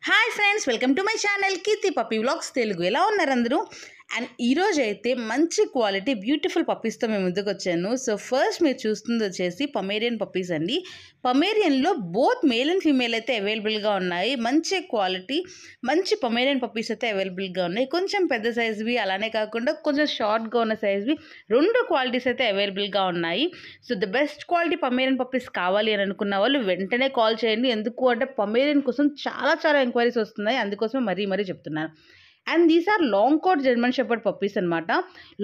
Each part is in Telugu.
Hi friends, welcome to my channel Keerthi puppy vlogs Telugu. ఎలా ఉన్నారు అందరూ? అండ్ ఈరోజు అయితే మంచి క్వాలిటీ బ్యూటిఫుల్ పప్పీస్తో మేము ముందుకు వచ్చాను. సో ఫస్ట్ మీరు చూస్తుంది వచ్చేసి పమేరియన్ పప్పీస్ అండి. పమేరియన్లో బోత్ మేల్ అండ్ ఫీమేల్ అయితే అవైలబుల్గా ఉన్నాయి. మంచి క్వాలిటీ మంచి పమేరియన్ పప్పీస్ అయితే అవైలబుల్గా ఉన్నాయి. కొంచెం పెద్ద సైజ్వి, అలానే కాకుండా కొంచెం షార్ట్గా ఉన్న సైజ్వి, రెండు క్వాలిటీస్ అయితే అవైలబుల్గా ఉన్నాయి. So the best quality Pomeranian puppies కావాలి అని అనుకున్న వాళ్ళు వెంటనే కాల్ చేయండి. ఎందుకు అంటే పమేరియన్ కోసం చాలా ఎంక్వైరీస్ వస్తున్నాయి, అందుకోసమే మరీ చెప్తున్నాను. And these are long coat German shepherd puppies అనమాట.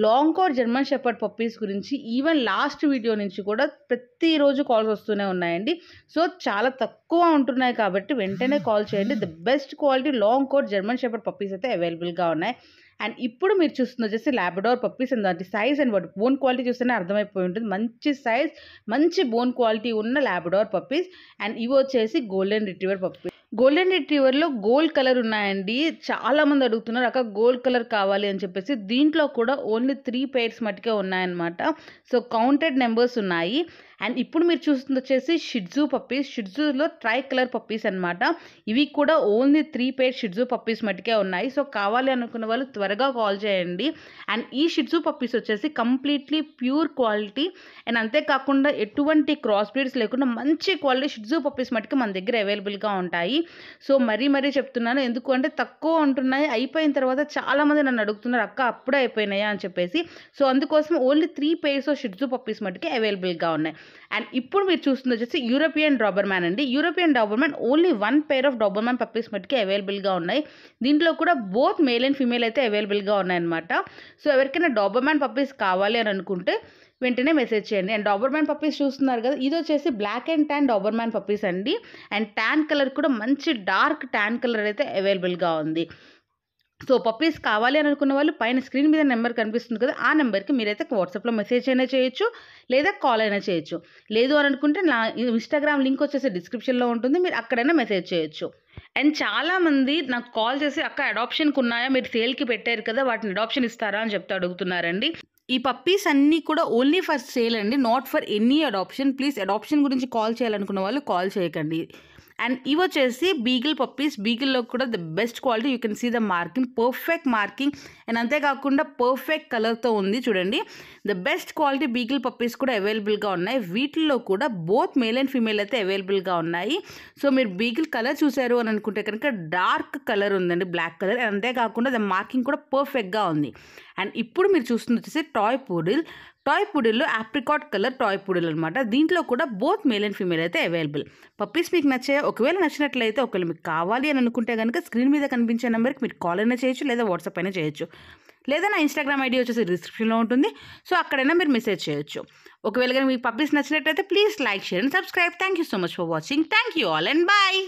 Long coat German shepherd puppies గురించి ఈవెన్ లాస్ట్ వీడియో నుంచి కూడా ప్రతిరోజు కాల్స్ వస్తూనే ఉన్నాయండి. సో చాలా తక్కువ ఉంటున్నాయి కాబట్టి వెంటనే కాల్ చేయండి. The best quality long coat German shepherd puppies అయితే అవైలబుల్గా ఉన్నాయి. అండ్ ఇప్పుడు మీరు చూస్తుంది వచ్చేసి లాబ్రడార్ పప్పీస్. అండ్ దాని సైజ్ అండ్ వాటి బోన్ క్వాలిటీ చూస్తేనే అర్థమైపోయి ఉంటుంది. మంచి సైజ్, మంచి బోన్ క్వాలిటీ ఉన్న లాబ్రడార్ పప్పీస్. అండ్ ఇవి వచ్చేసి గోల్డెన్ రిట్రీవర్ పప్పీస్. గోల్డెన్ రిట్రీవర్లో గోల్డ్ కలర్ ఉన్నాయండి. చాలామంది అడుగుతున్నారు అక్క గోల్డ్ కలర్ కావాలి అని చెప్పేసి. దీంట్లో కూడా ఓన్లీ 3 pairs మటుకే ఉన్నాయన్నమాట. సో కౌంటెడ్ నెంబర్స్ ఉన్నాయి. అండ్ ఇప్పుడు మీరు చూస్తుంది వచ్చేసి షిడ్జూ పప్పీస్. షిడ్జూలో ట్రై కలర్ పప్పీస్ అనమాట. ఇవి కూడా ఓన్లీ 3 pairs షిడ్జూ పప్పీస్ మటుకే ఉన్నాయి. సో కావాలి అనుకున్న వాళ్ళు త్వరగా కాల్ చేయండి. అండ్ ఈ షిడ్జూ పప్పీస్ వచ్చేసి కంప్లీట్లీ ప్యూర్ క్వాలిటీ. అండ్ అంతేకాకుండా ఎటువంటి క్రాస్ బ్రీడ్స్ లేకుండా మంచి క్వాలిటీ షిడ్జూ పప్పీస్ మటుకు మన దగ్గర అవైలబుల్గా ఉంటాయి. సో మరీ చెప్తున్నాను, ఎందుకు అంటే తక్కువ ఉంటున్నాయి. అయిపోయిన తర్వాత చాలామంది నన్ను అడుగుతున్నారు అక్క అప్పుడే అయిపోయినాయా అని చెప్పేసి. సో అందుకోసం ఓన్లీ 3 pairs షిడ్జూ పప్పీస్ మటుకే అవైలబుల్గా ఉన్నాయి. అండ్ ఇప్పుడు మీరు చూస్తుంది వచ్చేసి యూరోపియన్ డాబర్మ్యాన్ అండి. European Dobermann only 1 pair of Dobermann puppies మటుకే అవైలబుల్గా ఉన్నాయి. దీంట్లో కూడా బోత్ మేల్ అండ్ ఫీమేల్ అయితే అవైలబుల్గా ఉన్నాయన్నమాట. సో ఎవరికైనా డాబర్మ్యాన్ పప్పీస్ కావాలి అని అనుకుంటే వెంటనే మెసేజ్ చేయండి. అండ్ డాబర్మ్యాన్ పప్పీస్ చూస్తున్నారు కదా, ఇది వచ్చేసి black and tan Doberman puppies అండి. అండ్ ట్యాన్ కలర్ కూడా మంచి డార్క్ ట్యాన్ కలర్ అయితే అవైలబుల్గా ఉంది. సో పప్పీస్ కావాలి అని అనుకున్న వాళ్ళు పైన స్క్రీన్ మీద నెంబర్ కనిపిస్తుంది కదా, ఆ నెంబర్కి మీరైతే వాట్సాప్లో మెసేజ్ అయినా చేయొచ్చు, లేదా కాల్ అయినా చేయొచ్చు. లేదు అని అనుకుంటే నా ఇన్స్టాగ్రామ్ లింక్ వచ్చేసి డిస్క్రిప్షన్లో ఉంటుంది, మీరు అక్కడైనా మెసేజ్ చేయొచ్చు. అండ్ చాలామంది నాకు కాల్ చేసి అక్క అడాప్షన్కి ఉన్నాయా, మీరు సేల్కి పెట్టారు కదా వాటిని అడాప్షన్ ఇస్తారా అని చెప్తే అడుగుతున్నారండి. ఈ పప్పీస్ అన్నీ కూడా ఓన్లీ ఫర్ సేల్ అండి, not for any adoption. Please adoption గురించి కాల్ చేయాలనుకున్న వాళ్ళు కాల్ చేయకండి. అండ్ ఇవి వచ్చేసి బీగిల్ పప్పీస్. బీగిల్లో కూడా the best quality. You can see the marking, perfect marking. And అంతేకాకుండా పర్ఫెక్ట్ కలర్తో ఉంది చూడండి. The best quality beagle puppies కూడా అవైలబుల్గా ఉన్నాయి. వీటిల్లో కూడా బోత్ మేల్ అండ్ ఫీమేల్ అయితే అవైలబుల్గా ఉన్నాయి. సో మీరు బీగిల్ కలర్ చూసారు అని అనుకుంటే కనుక డార్క్ కలర్ ఉందండి, బ్లాక్ కలర్. అండ్ అంతేకాకుండా ద మార్కింగ్ కూడా పర్ఫెక్ట్గా ఉంది. అండ్ ఇప్పుడు మీరు చూస్తుంది వచ్చేసి టాయ్ పూడిల్. టాయ్ పూడిల్లో ఆప్రికాట్ కలర్ టాయ్ పూడిల్ అనమాట. దీంట్లో కూడా బోత్ మేల్ అండ్ ఫీమేల్ అయితే అవైలబుల్. పప్పీస్ మీకు నచ్చాయో, ఒకవేళ నచ్చినట్లయితే ఒకవేళ మీకు కావాలి అని అనుకుంటే కనుక స్క్రీన్ మీద కనిపించే నెంబర్కి మీరు కాల్ అయినా చేయొచ్చు, లేదా వాట్సాప్ అయినా చేయొచ్చు, లేదా నా ఇన్స్టాగ్రామ్ ఐడి వచ్చేసి డిస్క్రిప్షన్లో ఉంటుంది. సో అక్కడైనా మీరు మెసేజ్ చేయొచ్చు. ఒకవేళ మీకు పప్పీస్ నచ్చినట్లయితే please like, share and subscribe. Thank you so much for watching. Thank you all and bye.